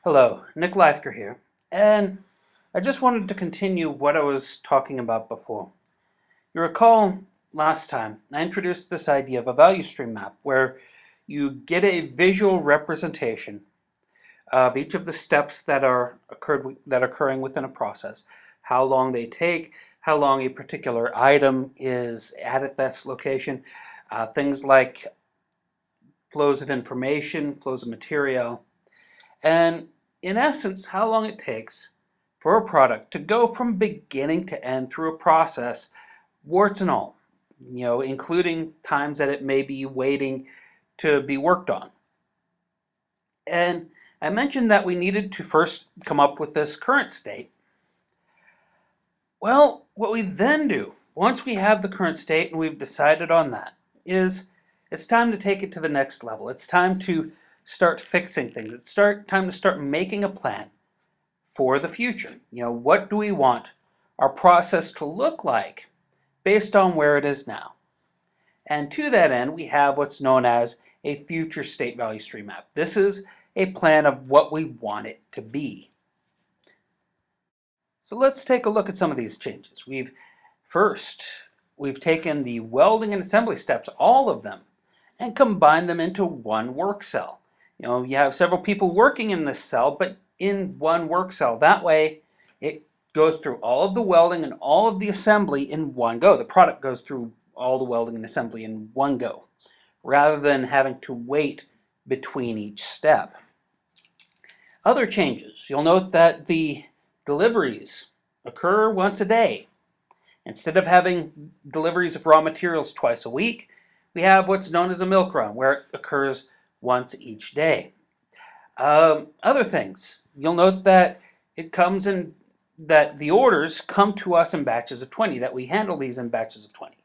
Hello, Nick Leifker here, and I just wanted to continue what I was talking about before. You recall last time I introduced this idea of a value stream map where you get a visual representation of each of the steps that are occurring within a process, how long they take, how long a particular item is at this location, things like flows of information, flows of material, and in essence, how long it takes for a product to go from beginning to end through a process, warts and all, including times that it may be waiting to be worked on. And I mentioned that we needed to first come up with this current state. Well, what we then do, once we have the current state and we've decided on that, is it's time to take it to the next level. It's time to start fixing things. It's time to start making a plan for the future. What do we want our process to look like based on where it is now? And to that end, we have what's known as a future state value stream map. This is a plan of what we want it to be. So let's take a look at some of these changes. We've taken the welding and assembly steps, all of them, and combined them into one work cell. You have several people working in this cell, but in one work cell. That way, it goes through all of the welding and all of the assembly in one go. The product goes through all the welding and assembly in one go, rather than having to wait between each step. Other changes. You'll note that the deliveries occur once a day. Instead of having deliveries of raw materials twice a week, we have what's known as a milk run, where it occurs once each day. Other things, you'll note that that the orders come to us in batches of 20, that we handle these in batches of 20.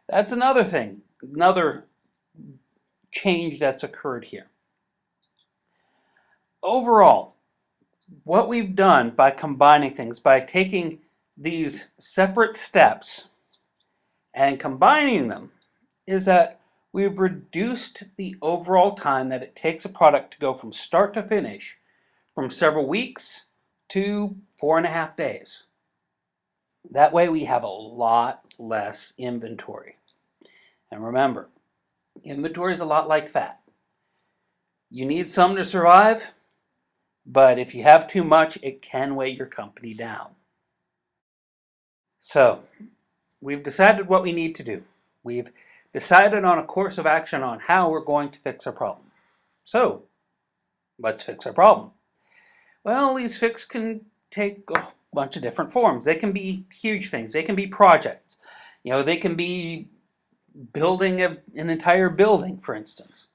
That's another thing, another change that's occurred here. Overall, what we've done by combining things, by taking these separate steps and combining them, is that we've reduced the overall time that it takes a product to go from start to finish from several weeks to 4.5 days. That way we have a lot less inventory. And remember, inventory is a lot like fat. You need some to survive, but if you have too much, it can weigh your company down. So, we've decided what we need to do. We've decided on a course of action on how we're going to fix our problem. So, let's fix our problem. Well, these fixes can take a bunch of different forms. They can be huge things. They can be projects. They can be building an entire building, for instance.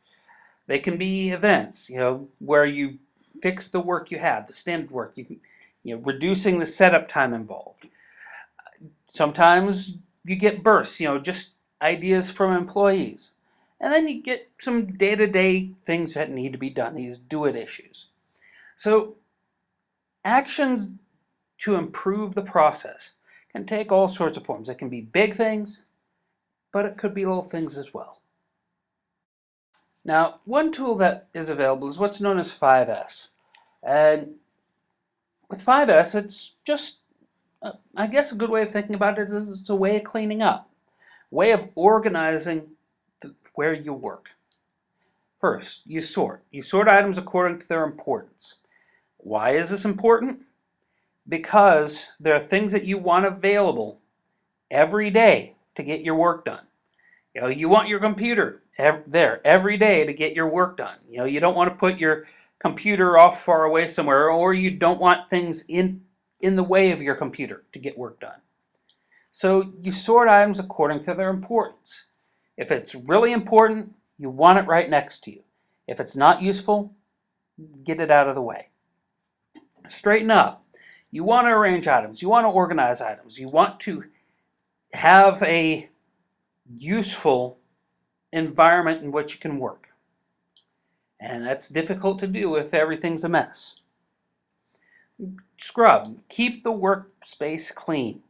They can be events, where you fix the work you have, the standard work, reducing the setup time involved. Sometimes you get bursts, just ideas from employees. And then you get some day-to-day things that need to be done, these do-it issues. So actions to improve the process can take all sorts of forms. It can be big things, but it could be little things as well. Now, one tool that is available is what's known as 5S. And with 5S, it's just, I guess a good way of thinking about it is it's a way of cleaning up, a way of organizing where you work. First, you sort. You sort items according to their importance. Why is this important? Because there are things that you want available every day to get your work done. You want your computer there every day to get your work done. You don't want to put your computer off far away somewhere, or you don't want things in the way of your computer to get work done. So you sort items according to their importance. If it's really important, you want it right next to you. If it's not useful, get it out of the way. Straighten up. You want to arrange items. You want to organize items. You want to have a useful environment in which you can work. And that's difficult to do if everything's a mess. Scrub. Keep the workspace clean.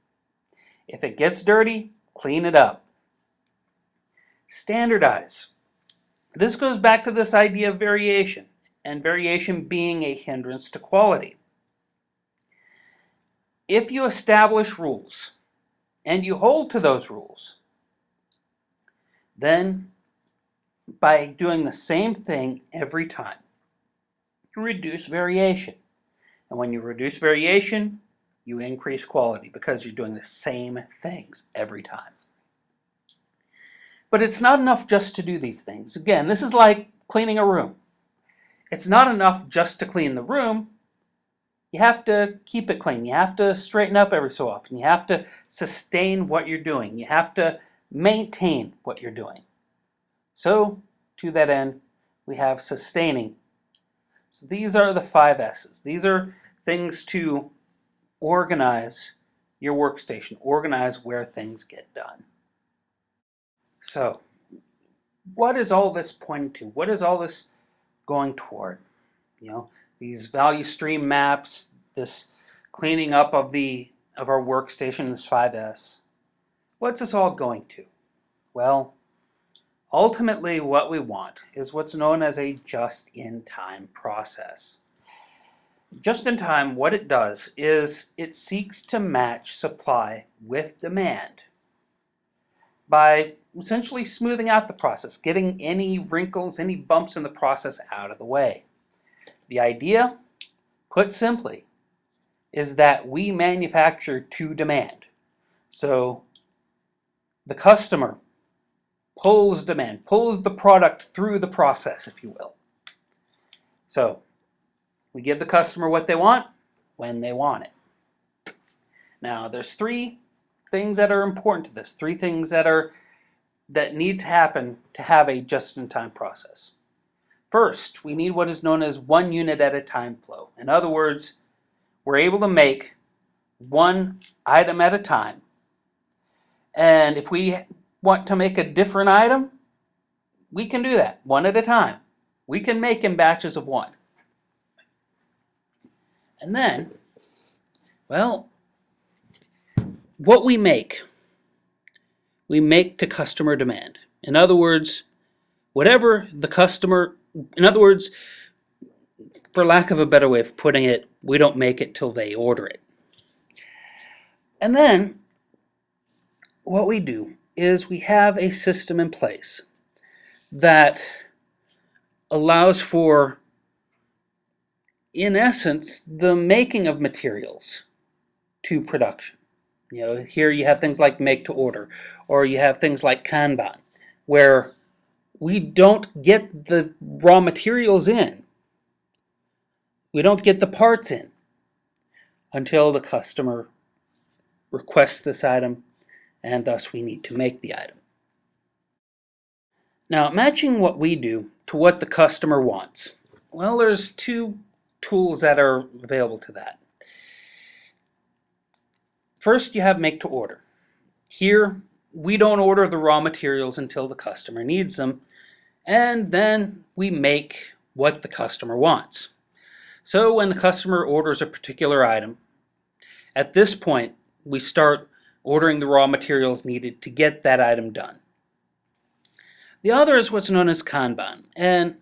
If it gets dirty, clean it up. Standardize. This goes back to this idea of variation and variation being a hindrance to quality. If you establish rules and you hold to those rules, then by doing the same thing every time, you reduce variation. And when you reduce variation, you increase quality because you're doing the same things every time. But it's not enough just to do these things. Again, this is like cleaning a room. It's not enough just to clean the room. You have to keep it clean. You have to straighten up every so often. You have to sustain what you're doing. You have to maintain what you're doing. So, to that end, we have sustaining. So these are the 5 S's. These are things to organize your workstation, organize where things get done. So, what is all this pointing to? What is all this going toward? These value stream maps, this cleaning up of our workstation, this 5S. What's this all going to? Well, ultimately what we want is what's known as a just-in-time process. Just-in-time, what it does is it seeks to match supply with demand by essentially smoothing out the process, getting any wrinkles, any bumps in the process out of the way. The idea, put simply, is that we manufacture to demand. So the customer pulls demand, pulls the product through the process, if you will. So we give the customer what they want when they want it. Now, there's 3 things that are important to this, 3 things that need to happen to have a just-in-time process. First, we need what is known as 1 unit at a time flow. In other words, we're able to make 1 item at a time. And if we want to make a different item, we can do that 1 at a time. We can make in batches of 1. And then, well, what we make to customer demand. In other words, for lack of a better way of putting it, we don't make it till they order it. And then, what we do is we have a system in place that allows for, in essence, the making of materials to production. Here you have things like make to order, or you have things like Kanban, where we don't get the raw materials in. We don't get the parts in until the customer requests this item, and thus we need to make the item. Now, matching what we do to what the customer wants. Well, there's 2 tools that are available to that. First, you have make to order. Here, we don't order the raw materials until the customer needs them, and then we make what the customer wants. So when the customer orders a particular item, at this point, we start ordering the raw materials needed to get that item done. The other is what's known as Kanban. And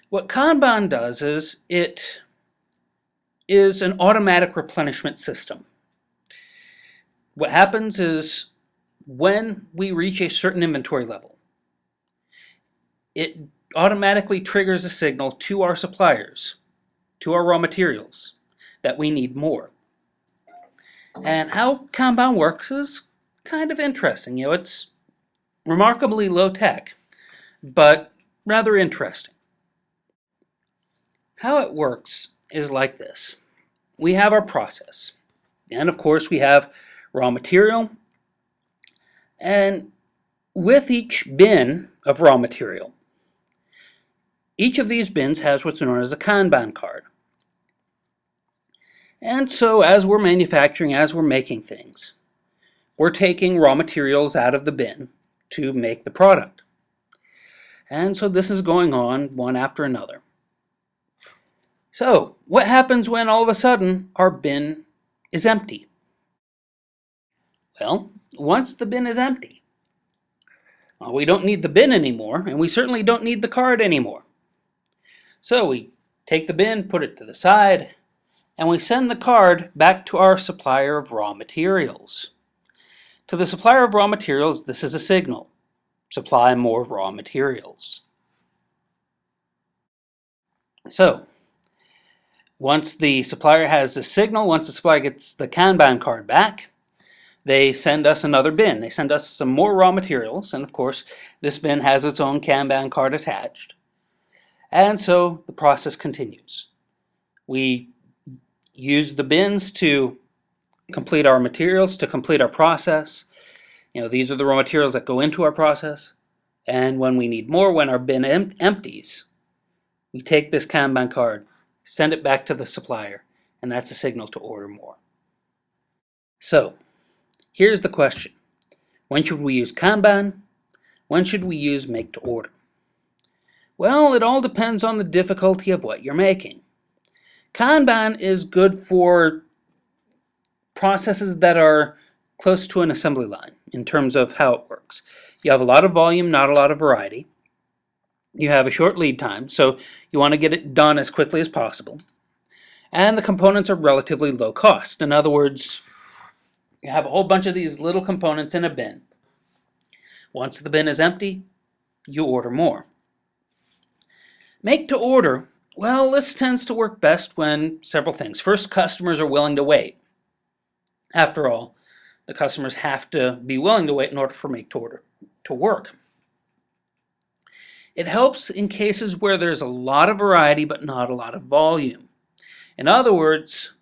what Kanban does is it is an automatic replenishment system. What happens is when we reach a certain inventory level, it automatically triggers a signal to our suppliers, to our raw materials, that we need more. And how Kanban works is kind of interesting. It's remarkably low tech, but rather interesting. How it works is like this. We have our process, and of course we have raw material, and with each bin of raw material, each of these bins has what's known as a Kanban card. And so as we're manufacturing, as we're making things, we're taking raw materials out of the bin to make the product. And so this is going on one after another. So what happens when all of a sudden our bin is empty? Well, once the bin is empty, we don't need the bin anymore, and we certainly don't need the card anymore. So we take the bin, put it to the side, and we send the card back to our supplier of raw materials. To the supplier of raw materials, this is a signal. Supply more raw materials. So, once the supplier has the signal, once the supplier gets the Kanban card back, they send us another bin. They send us some more raw materials, and of course, this bin has its own Kanban card attached. And so the process continues. We use the bins to complete our materials, to complete our process. These are the raw materials that go into our process. And when we need more, when our bin empties, we take this Kanban card, send it back to the supplier, and that's a signal to order more. So, here's the question. When should we use Kanban? When should we use make to order? Well, it all depends on the difficulty of what you're making. Kanban is good for processes that are close to an assembly line in terms of how it works. You have a lot of volume, not a lot of variety. You have a short lead time, so you want to get it done as quickly as possible. And the components are relatively low cost. In other words, you have a whole bunch of these little components in a bin. Once the bin is empty, you order more. Make to order, well, this tends to work best when several things. First, customers are willing to wait. After all, the customers have to be willing to wait in order for make to order to work. It helps in cases where there's a lot of variety but not a lot of volume. In other words,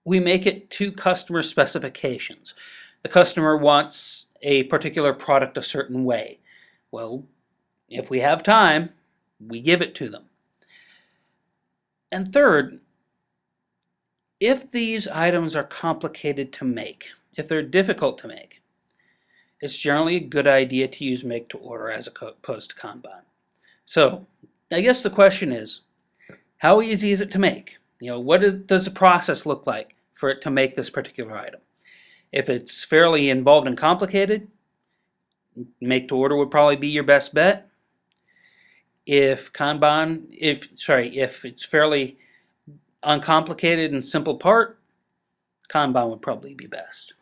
we make it to customer specifications. The customer wants a particular product a certain way. Well, if we have time, we give it to them. And third, if these items are complicated to make, if they're difficult to make, it's generally a good idea to use make to order as opposed to Kanban. So, I guess the question is, how easy is it to make? Does the process look like for it to make this particular item? If it's fairly involved and complicated, make to order would probably be your best bet. If it's fairly uncomplicated and simple part, Kanban would probably be best.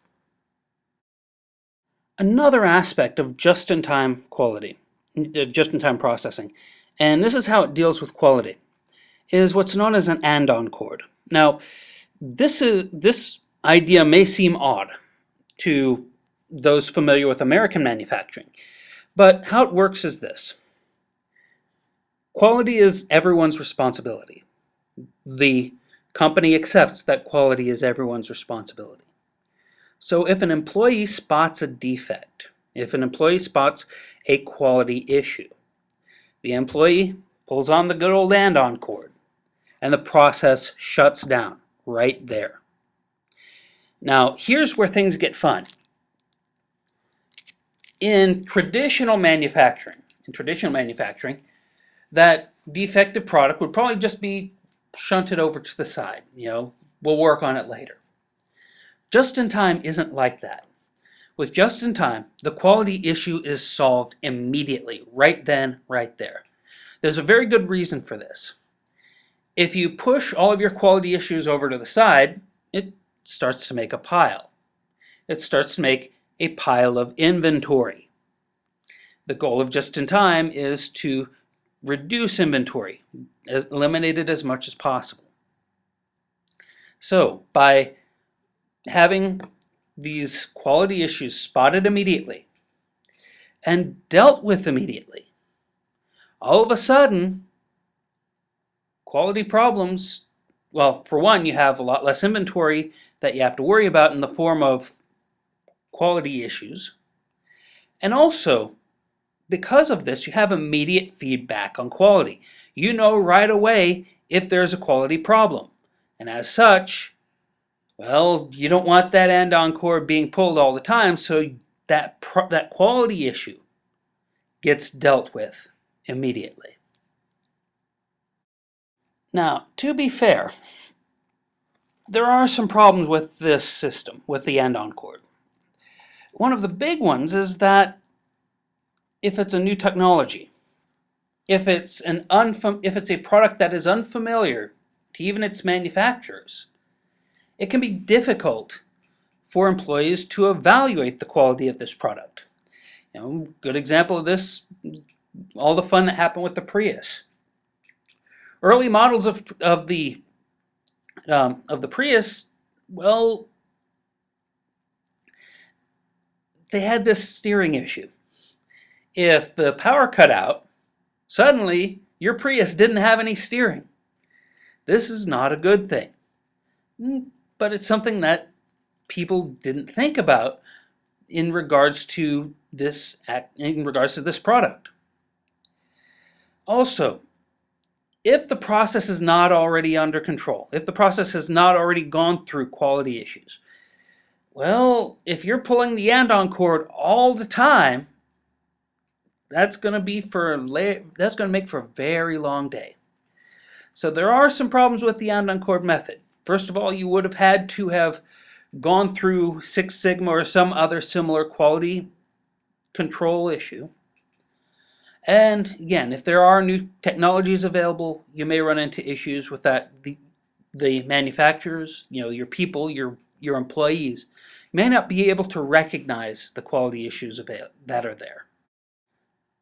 Another aspect of just-in-time quality, just-in-time processing, and this is how it deals with quality, is what's known as an and-on cord. Now, this idea may seem odd to those familiar with American manufacturing, but how it works is this. Quality is everyone's responsibility. The company accepts that quality is everyone's responsibility. So if an employee spots a defect, if an employee spots a quality issue, the employee pulls on the good old and-on cord, and the process shuts down right there. Now, here's where things get fun. In traditional manufacturing, that defective product would probably just be shunted over to the side. We'll work on it later. Just-in-time isn't like that. With just-in-time, the quality issue is solved immediately, right then, right there. There's a very good reason for this. If you push all of your quality issues over to the side, it starts to make a pile. It starts to make a pile of inventory. The goal of just-in-time is to reduce inventory, eliminate it as much as possible. So, by having these quality issues spotted immediately and dealt with immediately, all of a sudden, quality problems, well, for one, you have a lot less inventory that you have to worry about in the form of quality issues. And also, because of this, you have immediate feedback on quality. You know right away if there's a quality problem. And as such, well, you don't want that and-on cord being pulled all the time, so that quality issue gets dealt with immediately. Now, to be fair, there are some problems with this system, with the and-on cord. One of the big ones is that if it's a new technology, if it's if it's a product that is unfamiliar to even its manufacturers, it can be difficult for employees to evaluate the quality of this product. Good example of this, all the fun that happened with the Prius. Early models of the Prius, well, they had this steering issue. If the power cut out, suddenly your Prius didn't have any steering. This is not a good thing, but it's something that people didn't think about in regards to this product. Also, if the process is not already under control, if the process has not already gone through quality issues, well, if you're pulling the andon cord all the time, that's going to make for a very long day. So there are some problems with the andon cord method. First of all, you would have had to have gone through Six Sigma or some other similar quality control issue. And again, if there are new technologies available, you may run into issues with that. The manufacturers, your people, your employees, may not be able to recognize the quality issues that are there.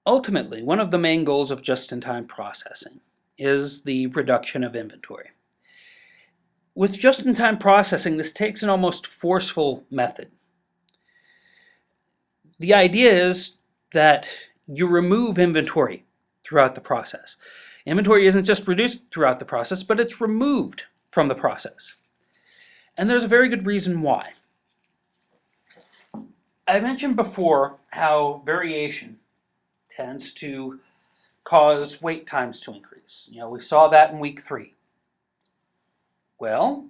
Ultimately, one of the main goals of just-in-time processing is the reduction of inventory. With just-in-time processing, this takes an almost forceful method. The idea is that you remove inventory throughout the process. Inventory isn't just reduced throughout the process, but it's removed from the process. And there's a very good reason why. I mentioned before how variation tends to cause wait times to increase. We saw that in week 3. Well,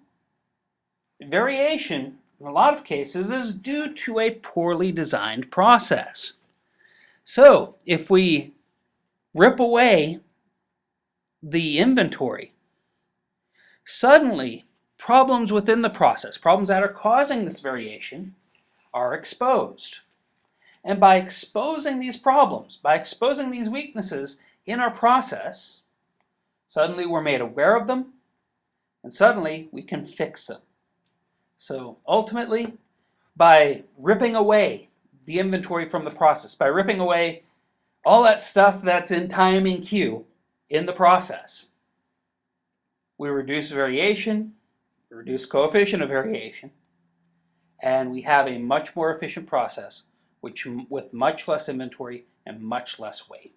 variation in a lot of cases is due to a poorly designed process. So if we rip away the inventory, suddenly problems within the process, problems that are causing this variation, are exposed. And by exposing these problems, by exposing these weaknesses in our process, suddenly we're made aware of them, and suddenly we can fix them. So ultimately, by ripping away the inventory from the process, by ripping away all that stuff that's in timing queue in the process, we reduce variation, we reduce coefficient of variation, and we have a much more efficient process with much less inventory and much less weight.